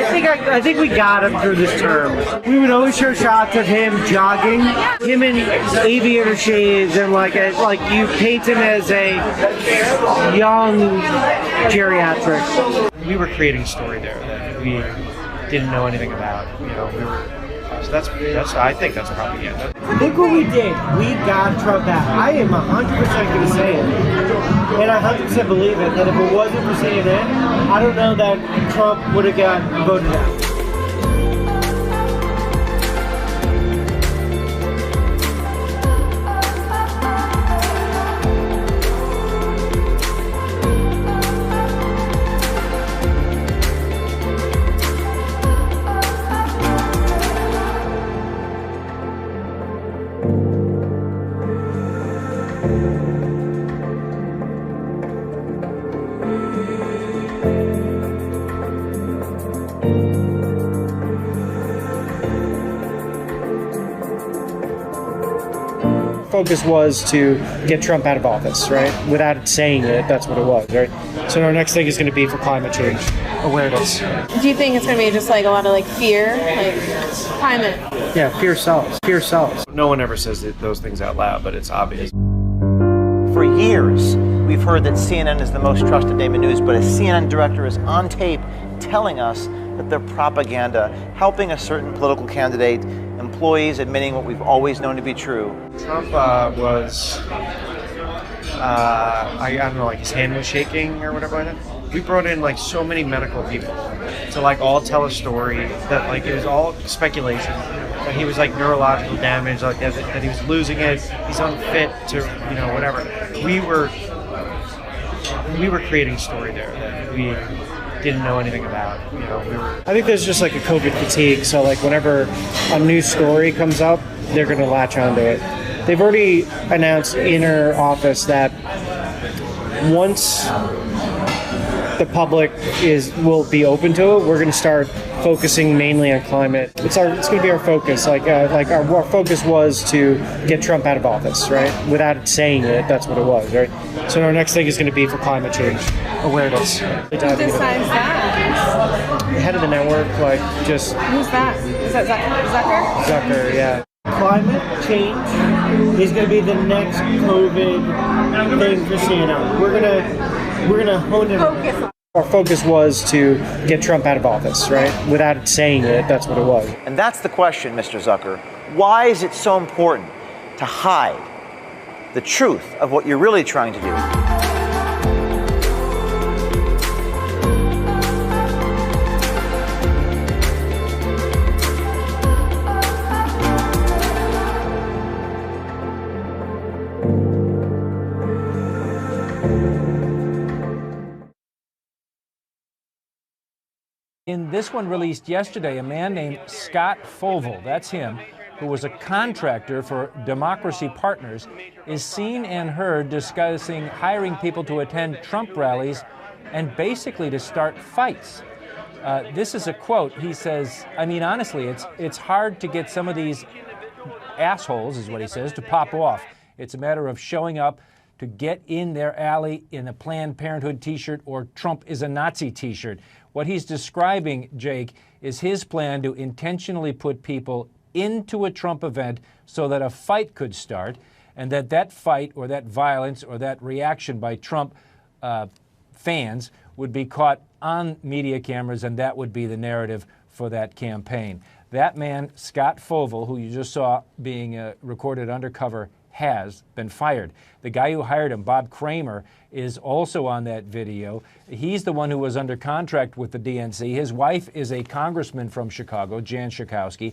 I think we got him through this term. We would always show shots of him jogging, him in aviator shades, and like you paint him as a young geriatric. We were creating a story there that we didn't know anything about. So that's I think that's propaganda. Look what we did. We got Trump out. I am 100% going to say it, and I 100% believe it, that if it wasn't for CNN, I don't know that Trump would have got voted out. Focus was to get Trump out of office, right? Without saying it, that's what it was, right? So our next thing is going to be for climate change awareness. Do you think it's going to be just like a lot of like fear, like climate? Yeah, fear sells. Fear sells. No one ever says those things out loud, but it's obvious. For years, we've heard that CNN is the most trusted name in news, but a CNN director is on tape telling us that they're propaganda, helping a certain political candidate, employees admitting what we've always known to be true. Trump was, I don't know, like his hand was shaking or whatever like that. We brought in like so many medical people to like all tell a story that like it was all speculation. That he was like neurological damage, like that he was losing it, he's unfit to, whatever. We were creating a story there that we didn't know anything about. I think there's just like a COVID fatigue. So like whenever a new story comes up, they're going to latch onto it. They've already announced in our office that once the public will be open to it, we're going to start focusing mainly on climate. It's going to be our focus. Our focus was to get Trump out of office, right? Without saying it, that's what it was, right? So our next thing is going to be for climate change awareness. Who decides that? The head of the network, Who's that? Is that Zucker? Zucker, yeah. Climate change is going to be the next COVID thing for CNN. We're gonna hone it. Our focus was to get Trump out of office, right? Without saying it, that's what it was. And that's the question, Mr. Zucker. Why is it so important to hide the truth of what you're really trying to do? In this one released yesterday, a man named Scott Fovel, that's him, who was a contractor for Democracy Partners, is seen and heard discussing hiring people to attend Trump rallies and basically to start fights. This is a quote. He says, I mean, honestly, it's hard to get some of these assholes, is what he says, to pop off. It's a matter of showing up to get in their alley in a Planned Parenthood t-shirt or Trump is a Nazi t-shirt. What he's describing, Jake, is his plan to intentionally put people into a Trump event so that a fight could start, and that fight or that violence or that reaction by Trump fans would be caught on media cameras, and that would be the narrative for that campaign. That man, Scott Fovel, who you just saw being recorded undercover, has been fired. The guy who hired him, Bob Kramer, is also on that video. He's the one who was under contract with the DNC. His wife is a congressman from Chicago, Jan Schakowsky.